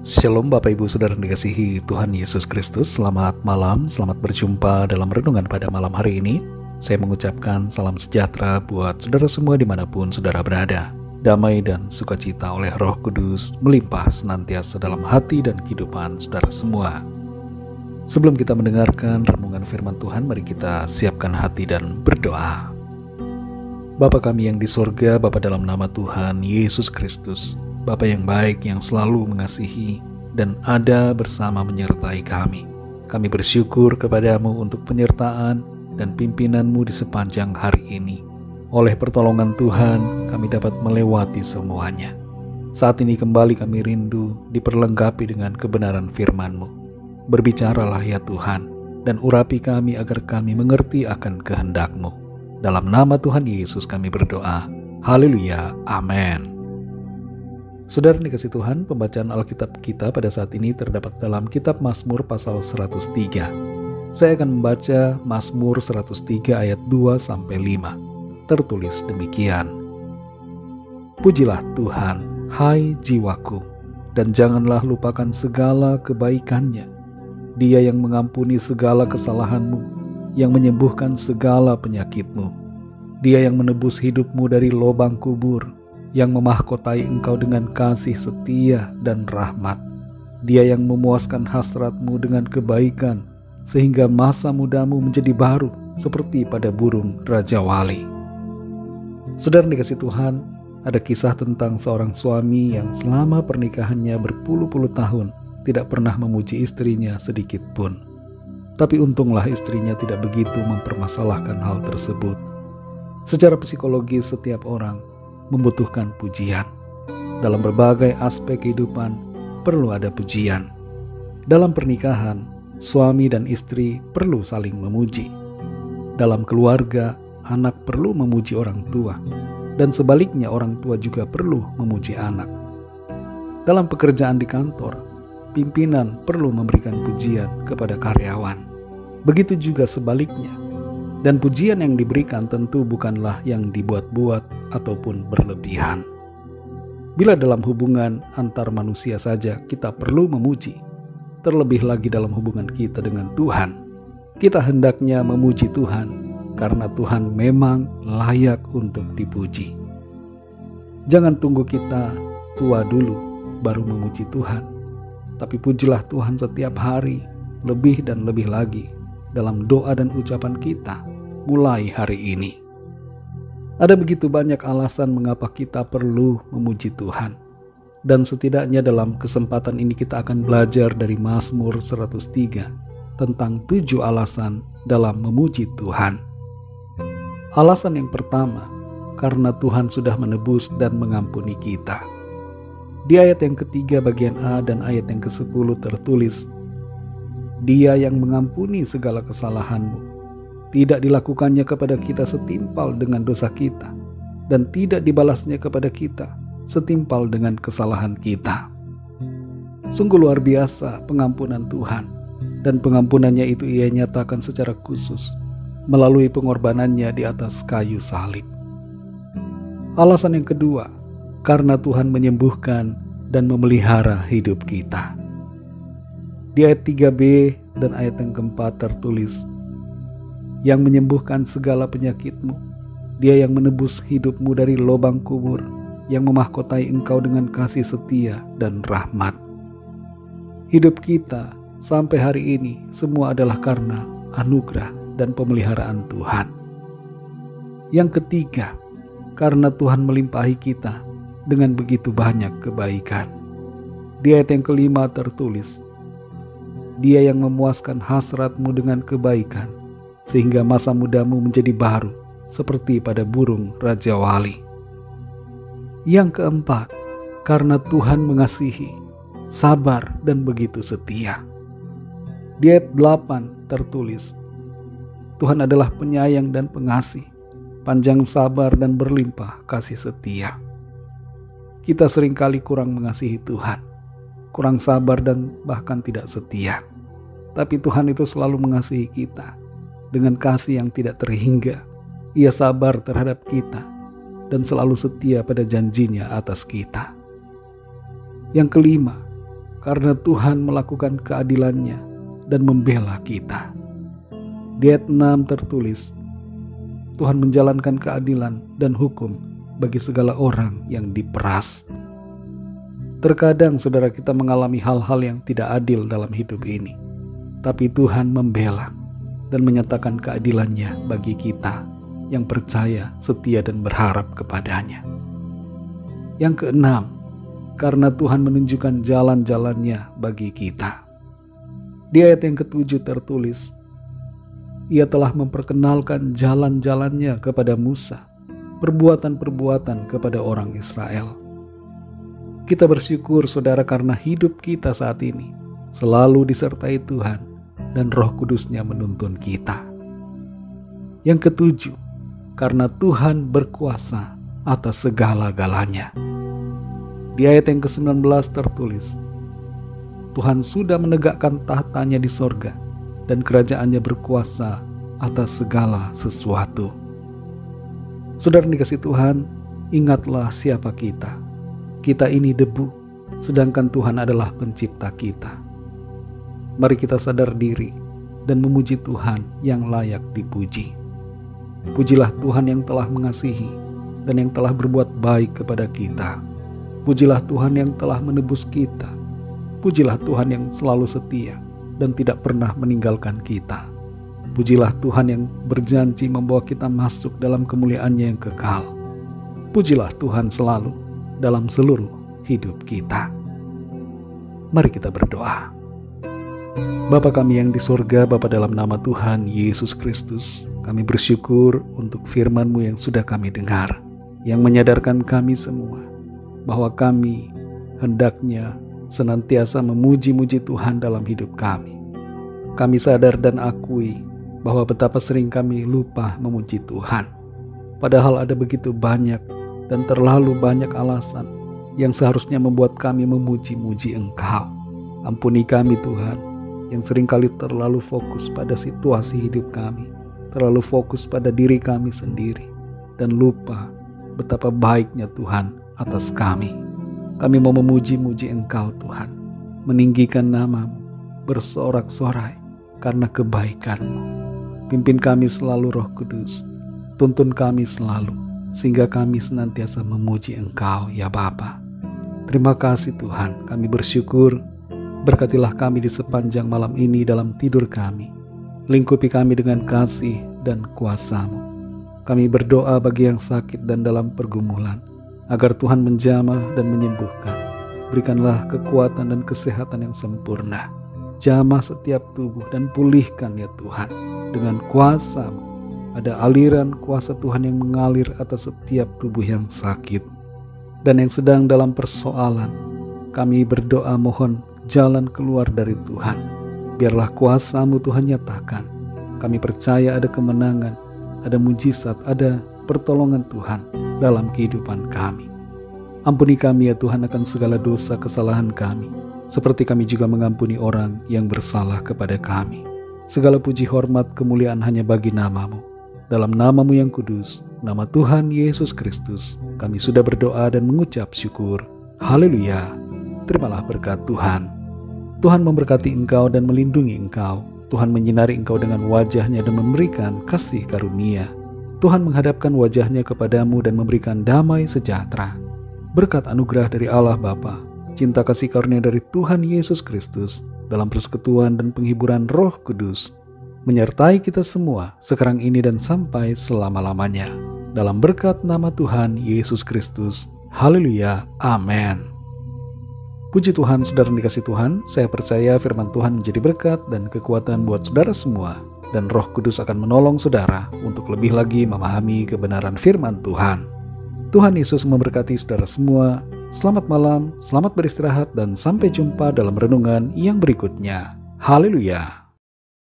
Shalom Bapak Ibu Saudara yang dikasihi Tuhan Yesus Kristus. Selamat malam, selamat berjumpa dalam renungan pada malam hari ini. Saya mengucapkan salam sejahtera buat saudara semua dimanapun saudara berada. Damai dan sukacita oleh Roh Kudus melimpah senantiasa dalam hati dan kehidupan saudara semua. Sebelum kita mendengarkan renungan firman Tuhan, mari kita siapkan hati dan berdoa. Bapa kami yang di sorga, Bapa dalam nama Tuhan Yesus Kristus, Bapa yang baik yang selalu mengasihi dan ada bersama menyertai kami. Kami bersyukur kepadamu untuk penyertaan dan pimpinanmu di sepanjang hari ini. Oleh pertolongan Tuhan, kami dapat melewati semuanya. Saat ini kembali kami rindu diperlengkapi dengan kebenaran firman-Mu. Berbicaralah ya Tuhan, dan urapi kami agar kami mengerti akan kehendak-Mu. Dalam nama Tuhan Yesus kami berdoa. Haleluya. Amin. Saudara dikasihi Tuhan, pembacaan Alkitab kita pada saat ini terdapat dalam kitab Mazmur pasal 103. Saya akan membaca Mazmur 103 ayat 2-5. Tertulis demikian. Pujilah Tuhan, hai jiwaku, dan janganlah lupakan segala kebaikan-Nya. Dia yang mengampuni segala kesalahanmu, yang menyembuhkan segala penyakitmu. Dia yang menebus hidupmu dari lubang kubur, yang memahkotai engkau dengan kasih setia dan rahmat. Dia yang memuaskan hasratmu dengan kebaikan, sehingga masa mudamu menjadi baru seperti pada burung Raja Wali. Saudara dikasihi Tuhan, ada kisah tentang seorang suami yang selama pernikahannya berpuluh-puluh tahun tidak pernah memuji istrinya sedikit pun. Tapi untunglah istrinya tidak begitu mempermasalahkan hal tersebut. Secara psikologis setiap orang membutuhkan pujian. Dalam berbagai aspek kehidupan perlu ada pujian. Dalam pernikahan, suami dan istri perlu saling memuji. Dalam keluarga, anak perlu memuji orang tua, dan sebaliknya orang tua juga perlu memuji anak. Dalam pekerjaan di kantor, pimpinan perlu memberikan pujian kepada karyawan. Begitu juga sebaliknya. Dan pujian yang diberikan tentu bukanlah yang dibuat-buat ataupun berlebihan. Bila dalam hubungan antar manusia saja kita perlu memuji, terlebih lagi dalam hubungan kita dengan Tuhan. Kita hendaknya memuji Tuhan karena Tuhan memang layak untuk dipuji. Jangan tunggu kita tua dulu baru memuji Tuhan, tapi pujilah Tuhan setiap hari, lebih dan lebih lagi dalam doa dan ucapan kita mulai hari ini. Ada begitu banyak alasan mengapa kita perlu memuji Tuhan. Dan setidaknya dalam kesempatan ini kita akan belajar dari Mazmur 103 tentang 7 alasan dalam memuji Tuhan. Alasan yang pertama, karena Tuhan sudah menebus dan mengampuni kita. Di ayat yang ketiga bagian A dan ayat yang ke-10 tertulis, Dia yang mengampuni segala kesalahanmu, tidak dilakukannya kepada kita setimpal dengan dosa kita, dan tidak dibalasnya kepada kita setimpal dengan kesalahan kita. Sungguh luar biasa pengampunan Tuhan, dan pengampunannya itu Ia nyatakan secara khusus melalui pengorbanannya di atas kayu salib. Alasan yang kedua, karena Tuhan menyembuhkan dan memelihara hidup kita. Di ayat 3b dan ayat yang keempat tertulis, yang menyembuhkan segala penyakitmu, Dia yang menebus hidupmu dari lubang kubur, yang memahkotai engkau dengan kasih setia dan rahmat. Hidup kita sampai hari ini semua adalah karena anugerah dan pemeliharaan Tuhan. Yang ketiga, karena Tuhan melimpahi kita dengan begitu banyak kebaikan. Di ayat yang kelima tertulis, Dia yang memuaskan hasratmu dengan kebaikan, sehingga masa mudamu menjadi baru seperti pada burung Raja Wali. Yang keempat, karena Tuhan mengasihi, sabar dan begitu setia. Di ayat 8 tertulis, Tuhan adalah penyayang dan pengasih, panjang sabar dan berlimpah kasih setia. Kita seringkali kurang mengasihi Tuhan, kurang sabar dan bahkan tidak setia. Tapi Tuhan itu selalu mengasihi kita dengan kasih yang tidak terhingga. Ia sabar terhadap kita dan selalu setia pada janjinya atas kita. Yang kelima, karena Tuhan melakukan keadilannya dan membela kita. Di ayat 6 tertulis, Tuhan menjalankan keadilan dan hukum bagi segala orang yang diperas. Terkadang saudara kita mengalami hal-hal yang tidak adil dalam hidup ini, tapi Tuhan membela dan menyatakan keadilannya bagi kita yang percaya, setia dan berharap kepadanya. Yang keenam, karena Tuhan menunjukkan jalan-jalannya bagi kita. Di ayat yang ketujuh tertulis, Ia telah memperkenalkan jalan-jalannya kepada Musa, perbuatan-perbuatan kepada orang Israel. Kita bersyukur saudara karena hidup kita saat ini selalu disertai Tuhan dan Roh Kudus-Nya menuntun kita. Yang ketujuh, karena Tuhan berkuasa atas segala-galanya. Di ayat yang ke-19 tertulis, Tuhan sudah menegakkan tahtanya di sorga dan kerajaannya berkuasa atas segala sesuatu. Saudara dikasih Tuhan, ingatlah siapa kita. Kita ini debu, sedangkan Tuhan adalah pencipta kita. Mari kita sadar diri dan memuji Tuhan yang layak dipuji. Pujilah Tuhan yang telah mengasihi dan yang telah berbuat baik kepada kita. Pujilah Tuhan yang telah menebus kita. Pujilah Tuhan yang selalu setia dan tidak pernah meninggalkan kita. Pujilah Tuhan yang berjanji membawa kita masuk dalam kemuliaan-Nya yang kekal. Pujilah Tuhan selalu dalam seluruh hidup kita. Mari kita berdoa. Bapa kami yang di surga, Bapa dalam nama Tuhan Yesus Kristus, kami bersyukur untuk firman-Mu yang sudah kami dengar, yang menyadarkan kami semua bahwa kami hendaknya senantiasa memuji-muji Tuhan dalam hidup kami. Kami sadar dan akui bahwa betapa sering kami lupa memuji Tuhan. Padahal ada begitu banyak dan terlalu banyak alasan yang seharusnya membuat kami memuji-muji Engkau. Ampuni kami Tuhan, yang seringkali terlalu fokus pada situasi hidup kami, terlalu fokus pada diri kami sendiri, dan lupa betapa baiknya Tuhan atas kami. Kami mau memuji-muji Engkau Tuhan, meninggikan nama-Mu, bersorak-sorai karena kebaikan-Mu. Pimpin kami selalu Roh Kudus, tuntun kami selalu, sehingga kami senantiasa memuji Engkau ya Bapa. Terima kasih Tuhan, kami bersyukur. Berkatilah kami di sepanjang malam ini dalam tidur kami. Lingkupi kami dengan kasih dan kuasa-Mu. Kami berdoa bagi yang sakit dan dalam pergumulan, agar Tuhan menjamah dan menyembuhkan. Berikanlah kekuatan dan kesehatan yang sempurna. Jamah setiap tubuh dan pulihkan ya Tuhan. Dengan kuasa-Mu, ada aliran kuasa Tuhan yang mengalir atas setiap tubuh yang sakit dan yang sedang dalam persoalan. Kami berdoa mohon jalan keluar dari Tuhan. Biarlah kuasa-Mu Tuhan nyatakan. Kami percaya ada kemenangan, ada mujizat, ada pertolongan Tuhan dalam kehidupan kami. Ampuni kami ya Tuhan akan segala dosa kesalahan kami, seperti kami juga mengampuni orang yang bersalah kepada kami. Segala puji hormat kemuliaan hanya bagi nama-Mu. Dalam nama-Mu yang kudus, nama Tuhan Yesus Kristus, kami sudah berdoa dan mengucap syukur. Haleluya. Terimalah berkat Tuhan. Tuhan memberkati engkau dan melindungi engkau. Tuhan menyinari engkau dengan wajah-Nya dan memberikan kasih karunia. Tuhan menghadapkan wajah-Nya kepadamu dan memberikan damai sejahtera. Berkat anugerah dari Allah Bapa, cinta kasih karunia dari Tuhan Yesus Kristus, dalam persekutuan dan penghiburan Roh Kudus, menyertai kita semua sekarang ini dan sampai selama-lamanya. Dalam berkat nama Tuhan Yesus Kristus. Haleluya. Amin. Puji Tuhan, saudara yang dikasih Tuhan, saya percaya firman Tuhan menjadi berkat dan kekuatan buat saudara semua, dan Roh Kudus akan menolong saudara untuk lebih lagi memahami kebenaran firman Tuhan. Tuhan Yesus memberkati saudara semua. Selamat malam, selamat beristirahat, dan sampai jumpa dalam renungan yang berikutnya. Haleluya.